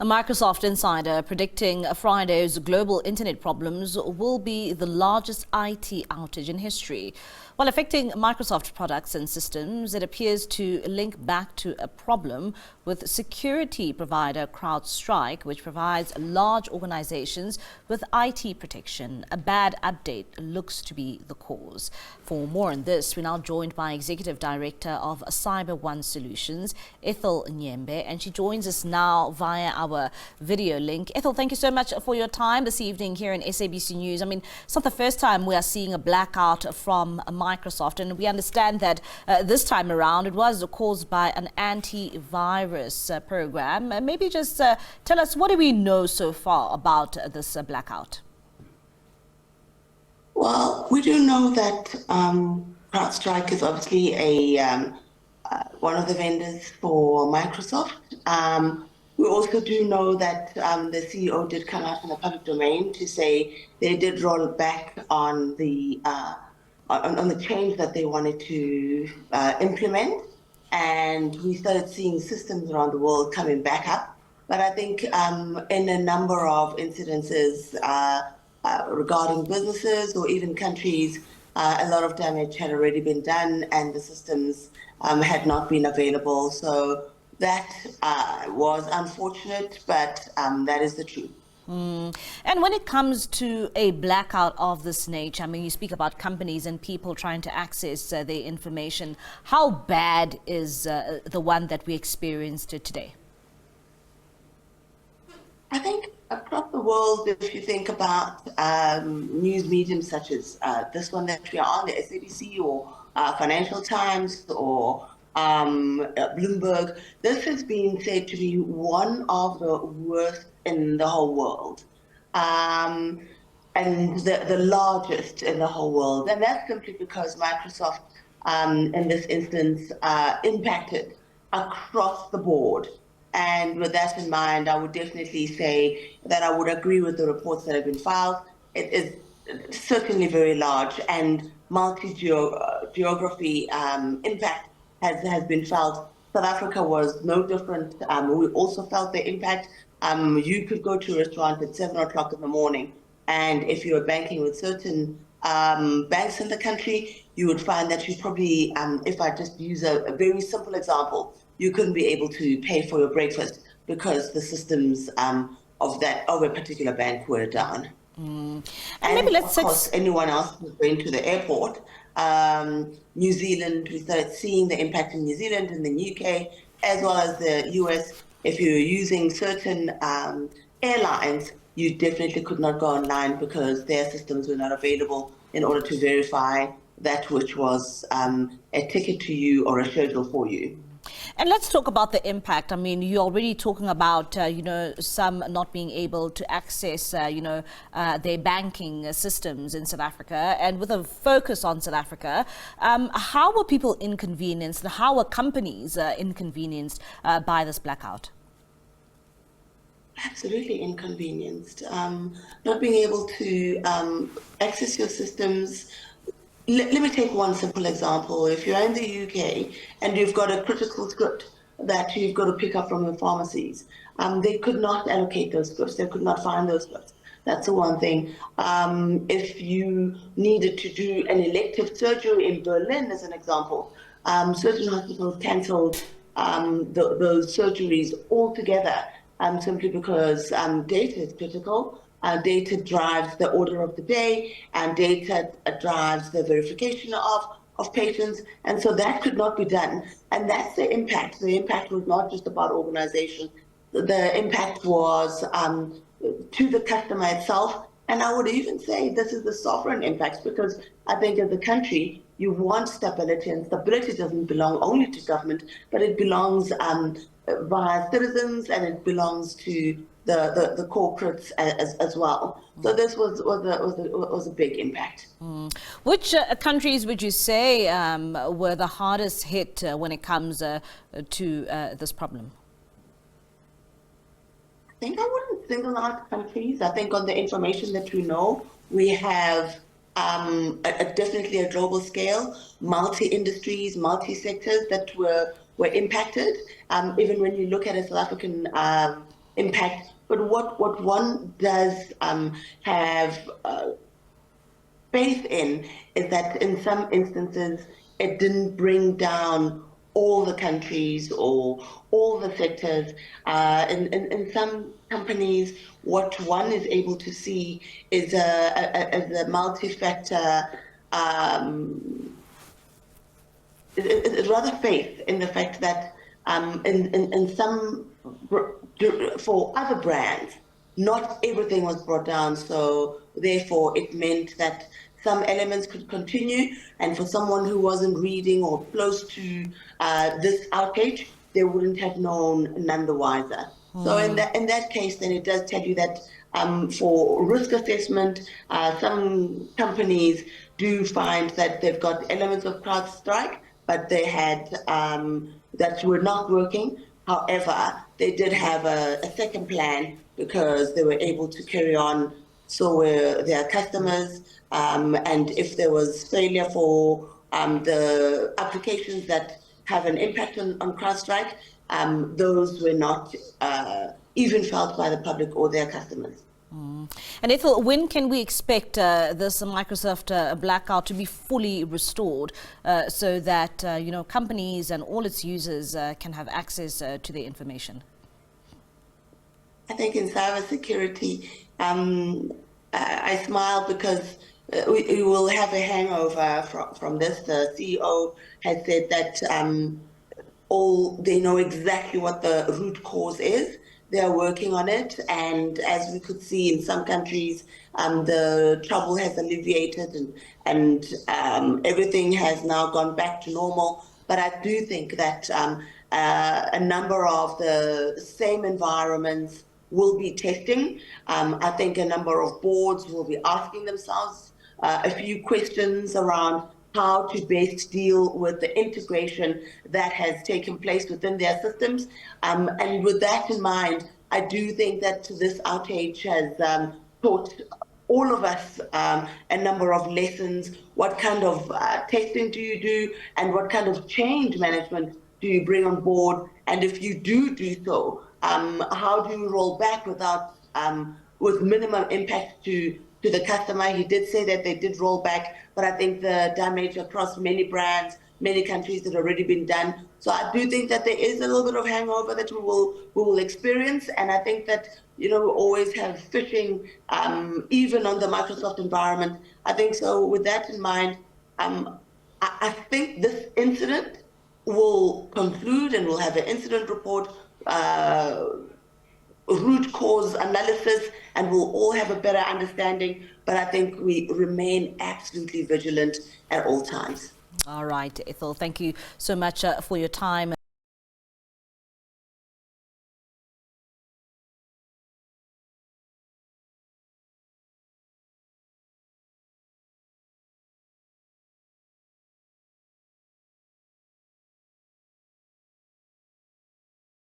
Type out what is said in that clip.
A Microsoft insider predicting Friday's global internet problems will be the largest IT outage in history. While affecting Microsoft products and systems, it appears to link back to a problem with security provider CrowdStrike, which provides large organizations with IT protection. A bad update looks to be the cause. For more on this, we're now joined by Executive Director of Cyber One Solutions, Ethel Nyembe, and she joins us now via our video link. Ethel, thank you so much for your time this evening here in SABC News. I mean, it's not the first time we are seeing a blackout from Microsoft, and we understand that this time around it was caused by an antivirus program. Maybe just tell us, what do we know so far about this blackout? Well, we do know that CrowdStrike is obviously one of the vendors for Microsoft. We also do know that the CEO did come out in the public domain to say they did roll back on the change that they wanted to implement, and we started seeing systems around the world coming back up. But I think in a number of incidences regarding businesses or even countries, a lot of damage had already been done and the systems had not been available. So that was unfortunate, but that is the truth. And when it comes to a blackout of this nature, I mean, you speak about companies and people trying to access their information. How bad is the one that we experienced today? I think across the world, if you think about news mediums such as this one that we are on, the SABC or Financial Times or Bloomberg, this has been said to be one of the worst in the whole world, and the largest in the whole world. And that's simply because Microsoft, in this instance, impacted across the board. And with that in mind, I would definitely say that I would agree with the reports that have been filed. It is certainly very large, and multi-geography impact has been felt. South Africa was no different. We also felt the impact. You could go to a restaurant at 7 o'clock in the morning, and if you were banking with certain banks in the country, you would find that you probably, if I just use a very simple example, you couldn't be able to pay for your breakfast because the systems of a particular bank were down. And And maybe of let's course, anyone else who's going to the airport, New Zealand, we started seeing the impact in New Zealand and the UK, as well as the US. If you're using certain airlines, you definitely could not go online because their systems were not available in order to verify that which was a ticket to you or a schedule for you. And let's talk about the impact. I mean, you're already talking about, some not being able to access, their banking systems in South Africa. And with a focus on South Africa, how were people inconvenienced? How were companies inconvenienced by this blackout? Absolutely inconvenienced. Not being able to access your systems. Let me take one simple example. If you're in the UK and you've got a critical script that you've got to pick up from the pharmacies, they could not allocate those scripts. They could not find those scripts. That's the one thing. If you needed to do an elective surgery in Berlin, as an example, certain hospitals cancelled those surgeries altogether, simply because data is critical. Data drives the order of the day, and data drives the verification of patients, and so that could not be done. And that's the impact. The impact was not just about organization. The impact was to the customer itself, and I would even say this is the sovereign impact, because I think as a country, you want stability, and stability doesn't belong only to government, but it belongs via citizens, and it belongs to the corporates as well. So this was a big impact. Which countries would you say were the hardest hit when it comes to this problem? I think I wouldn't single out countries. I think on the information that we know, we have definitely a global scale, multi-industries, multi-sectors that were impacted. Even when you look at a South African impact. But what one does have faith in is that in some instances it didn't bring down all the countries or all the sectors. In some companies, what one is able to see is a multi-factor, rather faith in the fact that in some, for other brands, not everything was brought down, so therefore it meant that some elements could continue, and for someone who wasn't reading or close to this outage, they wouldn't have known none the wiser. So in that case, then it does tell you that for risk assessment, some companies do find that they've got elements of CrowdStrike, but they had that were not working. However, they did have a second plan because they were able to carry on. So were their customers, and if there was failure for the applications that have an impact on CrowdStrike, those were not even felt by the public or their customers. And Ethel, when can we expect this Microsoft blackout to be fully restored so that companies and all its users can have access to their information? I think in cybersecurity, I smile because we will have a hangover from this. The CEO has said that they know exactly what the root cause is. They are working on it, and as we could see in some countries, the trouble has alleviated and everything has now gone back to normal. But I do think that a number of the same environments will be testing. I think a number of boards will be asking themselves a few questions around how to best deal with the integration that has taken place within their systems. And with that in mind, I do think that this outage has taught all of us a number of lessons. What kind of testing do you do, and what kind of change management do you bring on board? And if you do so, how do you roll back without with minimum impact to the customer? He did say that they did roll back, but I think the damage across many brands, many countries had already been done. So I do think that there is a little bit of hangover that we will experience, and I think that we always have phishing, even on the Microsoft environment. I think so. With that in mind, I think this incident will conclude, and we'll have an incident report, root cause analysis, and we'll all have a better understanding. But I think we remain absolutely vigilant at all times. All right, Ethel, thank you so much for your time.